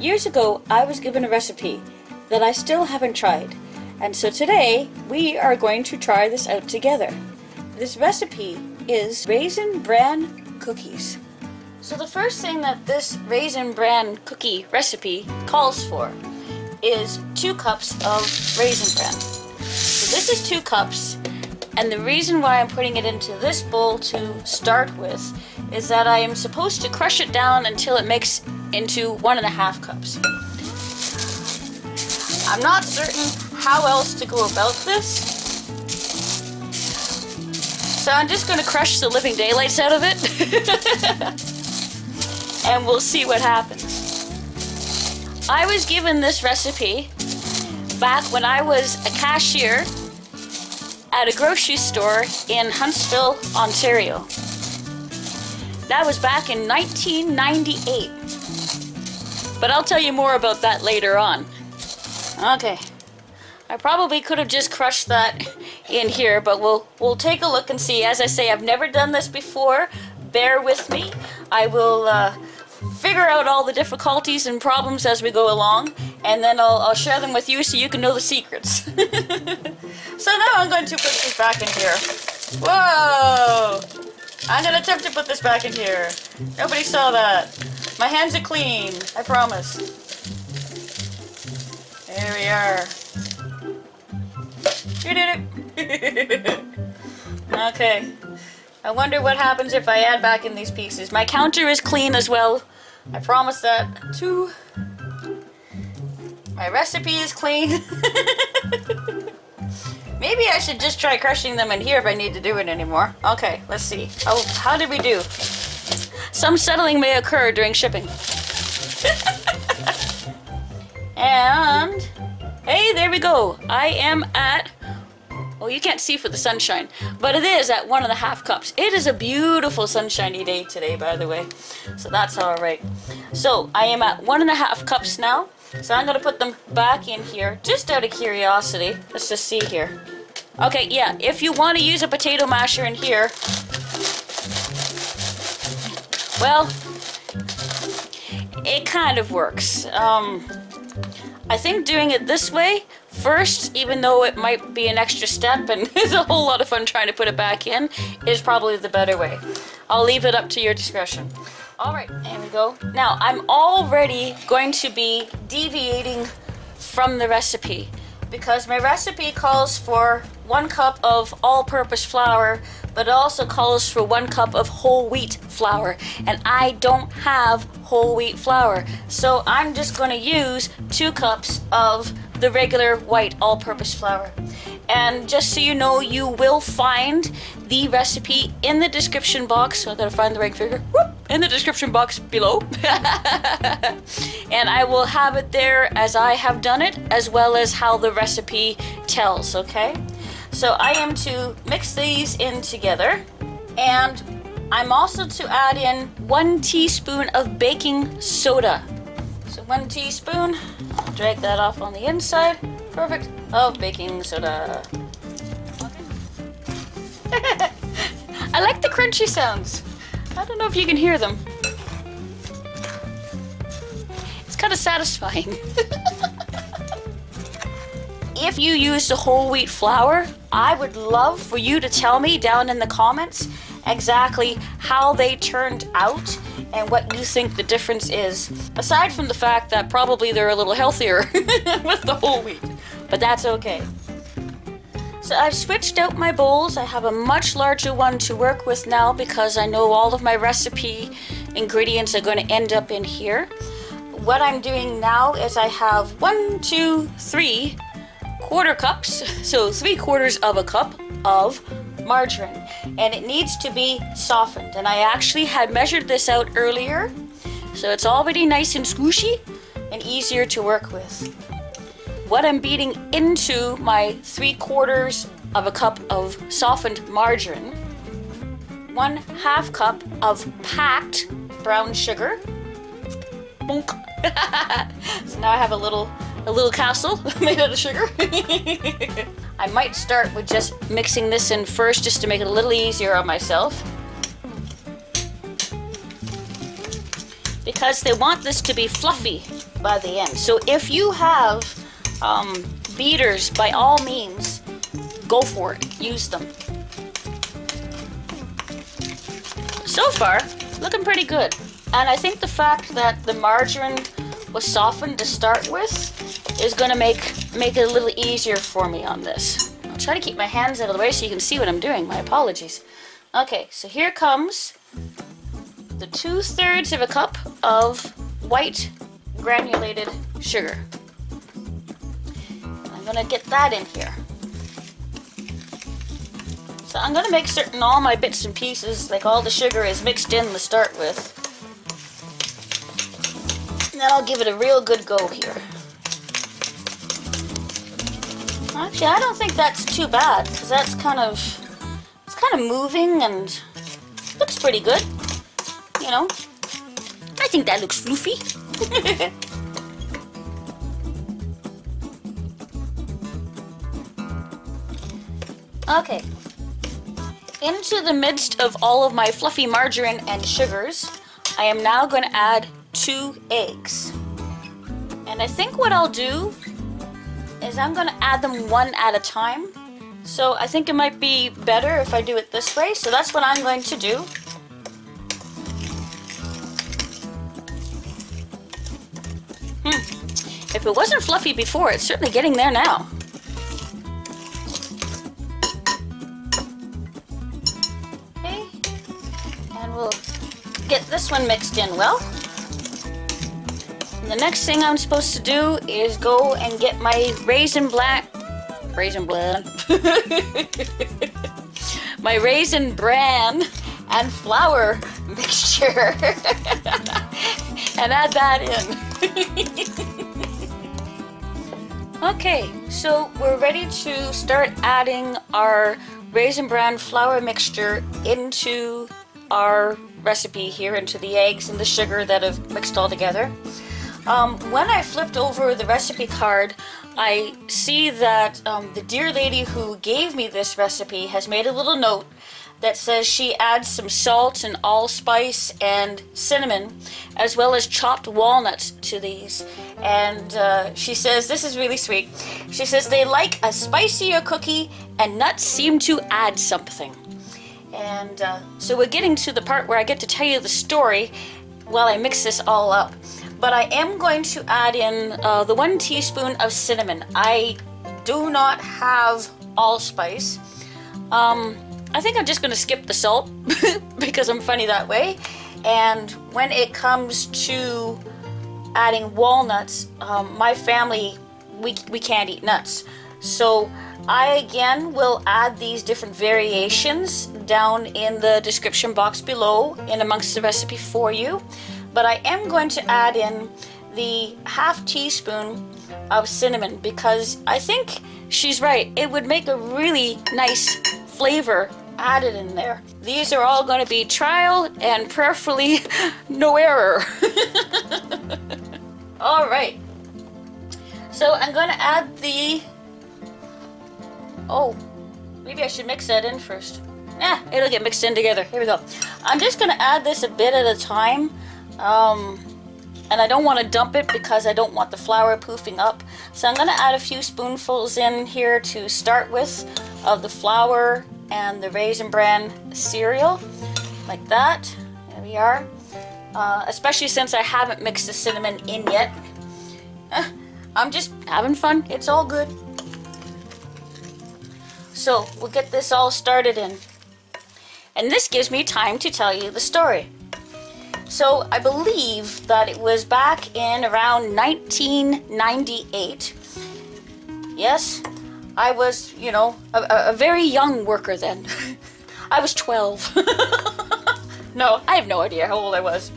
Years ago, I was given a recipe that I still haven't tried, and so today we are going to try this out together. This recipe is Raisin Bran cookies. So the first thing that this Raisin Bran cookie recipe calls for is 2 cups of Raisin Bran. So this is 2 cups, and the reason why I'm putting it into this bowl to start with is that I am supposed to crush it down until it makes into 1.5 cups. I'm not certain how else to go about this, so I'm just going to crush the living daylights out of it. And we'll see what happens. I was given this recipe back when I was a cashier at a grocery store in Huntsville, Ontario. That was back in 1998. But I'll tell you more about that later on. Okay. I probably could have just crushed that in here, but we'll take a look and see. As I say, I've never done this before. Bear with me. I will figure out all the difficulties and problems as we go along, and then I'll share them with you so you can know the secrets. So now I'm going to put this back in here. Whoa! I'm going to attempt to put this back in here. Nobody saw that. My hands are clean, I promise. There we are. You did it! Okay. I wonder what happens if I add back in these pieces. My counter is clean as well. I promise that too. My recipe is clean. Maybe I should just try crushing them in here if I need to do it anymore. Okay, let's see. Oh, how did we do? Some settling may occur during shipping. And, hey, there we go. I am at, well, you can't see for the sunshine, but it is at 1.5 cups. It is a beautiful sunshiny day today, by the way, so that's all right. So I am at 1.5 cups now, so I'm going to put them back in here, just out of curiosity. Let's just see here. Okay, yeah, if you want to use a potato masher in here, well, it kind of works. I think doing it this way first, even though it might be an extra step and it's a whole lot of fun trying to put it back in, is probably the better way. I'll leave it up to your discretion. Alright, there we go. Now, I'm already going to be deviating from the recipe because my recipe calls for 1 cup of all-purpose flour, but it also calls for 1 cup of whole wheat flour, and I don't have whole wheat flour, so I'm just going to use 2 cups of the regular white all-purpose flour. And just so you know, you will find the recipe in the description box, so I gotta find the right figure, whoop, in the description box below. And I will have it there as I have done it, as well as how the recipe tells, okay? So I am to mix these in together, and I'm also to add in 1 teaspoon of baking soda. So 1 teaspoon, drag that off on the inside, perfect, of baking soda. Okay. I like the crunchy sounds. I don't know if you can hear them. It's kind of satisfying. If you use the whole wheat flour, I would love for you to tell me down in the comments exactly how they turned out and what you think the difference is. Aside from the fact that probably they're a little healthier with the whole wheat, but that's okay. So I've switched out my bowls. I have a much larger one to work with now because I know all of my recipe ingredients are going to end up in here. What I'm doing now is I have 1, 2, 3 quarter cups, so 3/4 of a cup of margarine, and it needs to be softened, and I actually had measured this out earlier, so it's already nice and squishy and easier to work with. What I'm beating into my 3/4 of a cup of softened margarine, 1/2 cup of packed brown sugar. Bonk. So now I have a little castle made out of sugar. I might start with just mixing this in first just to make it a little easier on myself, because they want this to be fluffy by the end. So if you have beaters, by all means, go for it. Use them. So far, looking pretty good. And I think the fact that the margarine was softened to start with is going to make it a little easier for me on this. I'll try to keep my hands out of the way so you can see what I'm doing. My apologies. Okay, so here comes the 2/3 of a cup of white granulated sugar. I'm going to get that in here. So I'm going to make certain all my bits and pieces, like all the sugar, is mixed in to start with. And then I'll give it a real good go here. Actually, I don't think that's too bad, because that's kind of moving and looks pretty good. You know, I think that looks floofy. Okay. Into the midst of all of my fluffy margarine and sugars, I am now going to add 2 eggs. And I think what I'll do is I'm going to add them one at a time. So I think it might be better if I do it this way. So that's what I'm going to do. If it wasn't fluffy before, it's certainly getting there now. Okay, and we'll get this one mixed in well. And the next thing I'm supposed to do is go and get my Raisin Bran, my Raisin Bran and flour mixture and add that in. Okay, so we're ready to start adding our Raisin Bran flour mixture into our recipe here, into the eggs and the sugar that have mixed all together. When I flipped over the recipe card, I see that the dear lady who gave me this recipe has made a little note that says she adds some salt and allspice and cinnamon, as well as chopped walnuts to these. And she says, this is really sweet, she says they like a spicier cookie and nuts seem to add something. And so we're getting to the part where I get to tell you the story while I mix this all up. But I am going to add in the 1 teaspoon of cinnamon. I do not have allspice. I think I'm just going to skip the salt because I'm funny that way. And when it comes to adding walnuts, my family, we can't eat nuts. So I again will add these different variations down in the description box below in amongst the recipe for you. But I am going to add in the 1/2 teaspoon of cinnamon because I think she's right. It would make a really nice flavor added in there. These are all going to be trial and prayerfully no error. All right. So I'm going to add the... Oh, maybe I should mix that in first. It'll get mixed in together. Here we go. I'm just going to add this a bit at a time. And I don't want to dump it because I don't want the flour poofing up. So I'm going to add a few spoonfuls in here to start with of the flour and the Raisin Bran cereal, like that. There we are. Especially since I haven't mixed the cinnamon in yet. I'm just having fun. It's all good. So we'll get this all started in. And this gives me time to tell you the story. So I believe that it was back in around 1998. Yes, I was, you know, a very young worker then. I was 12. No, I have no idea how old I was.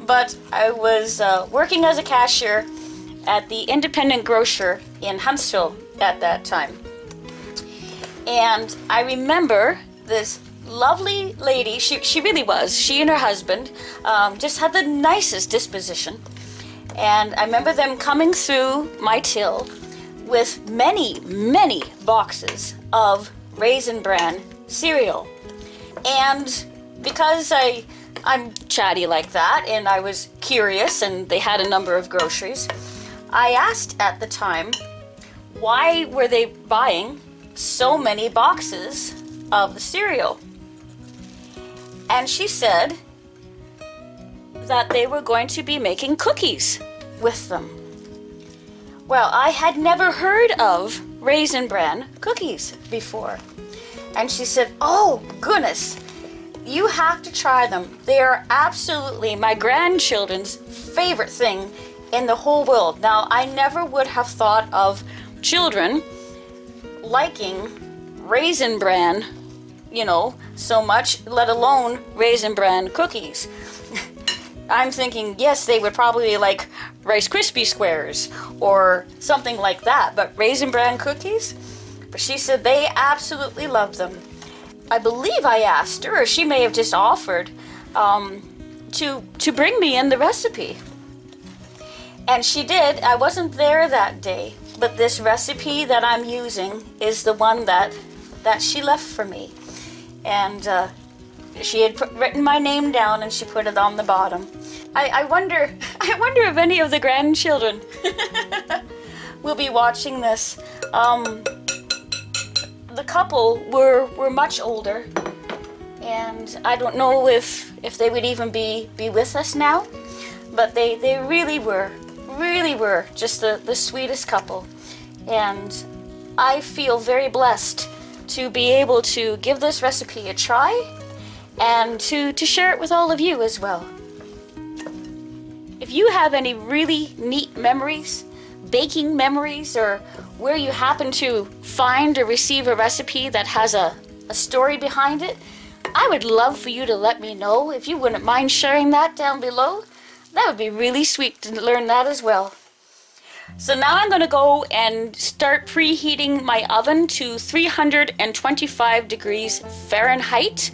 But I was working as a cashier at the independent grocer in Huntsville at that time. And I remember this lovely lady, she really was, she and her husband just had the nicest disposition. And I remember them coming through my till with many, many boxes of Raisin Bran cereal. And because I I'm chatty like that, and I was curious, and they had a number of groceries. I asked at the time, why were they buying so many boxes of the cereal? And she said that they were going to be making cookies with them. Well, I had never heard of Raisin Bran cookies before. And she said, oh goodness, you have to try them. They are absolutely my grandchildren's favorite thing in the whole world. Now, I never would have thought of children liking Raisin Bran, you know, so much, let alone Raisin Bran cookies. I'm thinking, yes, they would probably like Rice Krispie squares or something like that, but Raisin Bran cookies? But she said they absolutely love them. I believe I asked her, or she may have just offered, to bring me in the recipe. And she did. I wasn't there that day, but this recipe that I'm using is the one that she left for me. And she had written my name down, and she put it on the bottom. I wonder if any of the grandchildren will be watching this. The couple were much older, and I don't know if they would even be with us now, but they really were just the sweetest couple. And I feel very blessed to be able to give this recipe a try and to share it with all of you as well. If you have any really neat memories, baking memories, or where you happen to find or receive a recipe that has a story behind it, I would love for you to let me know. If you wouldn't mind sharing that down below, that would be really sweet to learn that as well. So now I'm going to go and start preheating my oven to 325 degrees Fahrenheit,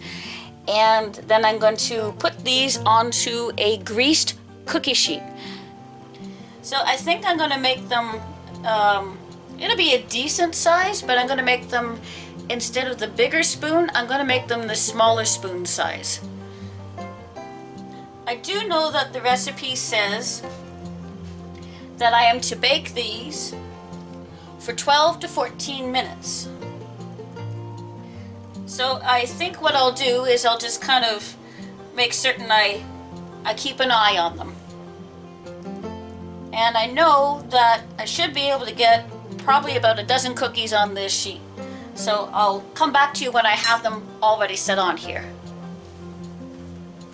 and then I'm going to put these onto a greased cookie sheet. So I think I'm going to make them, it'll be a decent size, but I'm going to make them, instead of the bigger spoon, I'm going to make them the smaller spoon size. I do know that the recipe says that I am to bake these for 12 to 14 minutes. So I think what I'll do is I'll just kind of make certain I keep an eye on them. And I know that I should be able to get probably about a dozen cookies on this sheet. So I'll come back to you when I have them already set on here.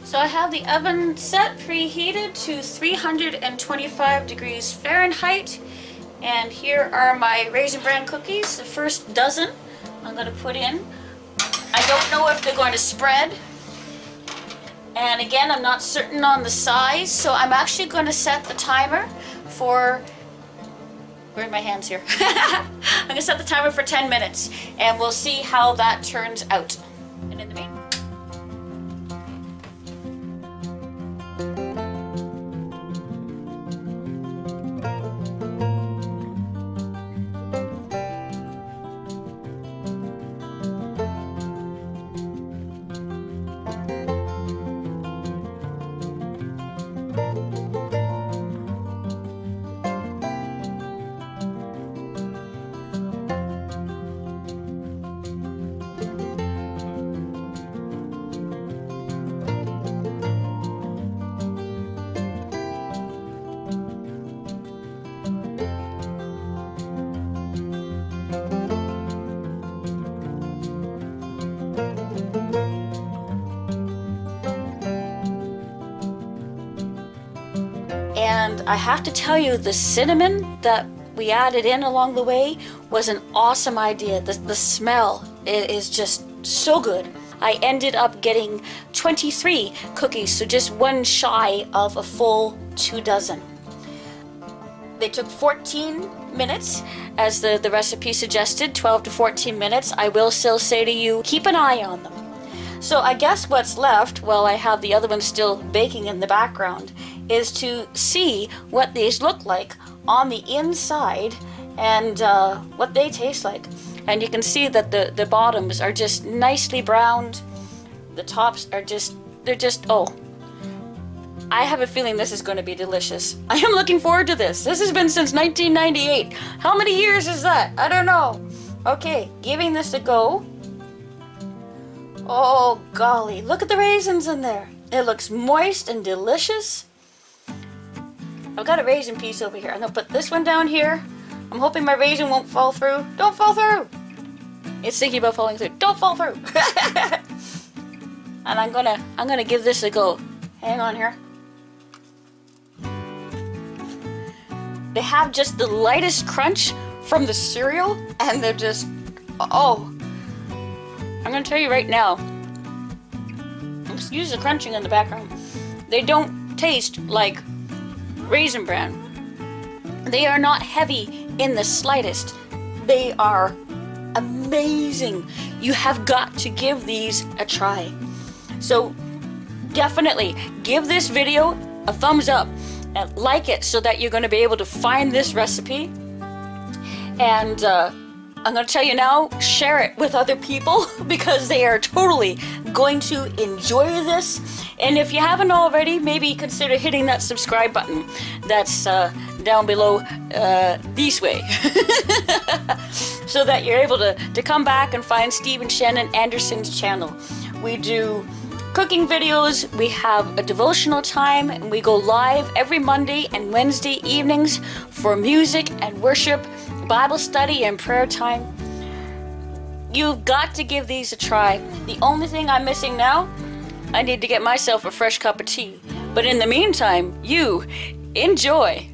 So I have the oven set, preheated to 325 degrees Fahrenheit. And here are my Raisin Bran cookies, the first dozen I'm going to put in. I don't know if they're going to spread. And again, I'm not certain on the size, so I'm actually going to set the timer for, where are my hands here? I'm going to set the timer for 10 minutes, and we'll see how that turns out. And in the meantime, and I have to tell you, the cinnamon that we added in along the way was an awesome idea. The smell is just so good. I ended up getting 23 cookies, so just one shy of a full 2 dozen. They took 14 minutes, as the recipe suggested, 12 to 14 minutes. I will still say to you, keep an eye on them. So I guess what's left, while I have the other one still baking in the background, is to see what these look like on the inside and what they taste like. And you can see that the bottoms are just nicely browned. The tops are just, They're just, oh, I have a feeling this is going to be delicious. I am looking forward to this. This has been since 1998. How many years is that? I don't know. Okay, giving this a go. Oh, golly. Look at the raisins in there. It looks moist and delicious. I've got a raisin piece over here. I'm going to put this one down here. I'm hoping my raisin won't fall through. Don't fall through. It's thinking about falling through. Don't fall through. And I'm gonna give this a go. Hang on here. They have just the lightest crunch from the cereal, and they're just, oh. I'm gonna tell you right now. Excuse the crunching in the background. They don't taste like Raisin Bran. They are not heavy in the slightest. They are amazing. You have got to give these a try. So definitely give this video a thumbs up and like it so that you're going to be able to find this recipe. And I'm going to tell you now, share it with other people because they are totally going to enjoy this. And if you haven't already, maybe consider hitting that subscribe button that's down below this way. So that you're able to come back and find Steve and Shannon Anderson's channel. We do cooking videos, we have a devotional time, and we go live every Monday and Wednesday evenings for music and worship, Bible study and prayer time. You've got to give these a try. The only thing I'm missing now, I need to get myself a fresh cup of tea. But in the meantime, you enjoy.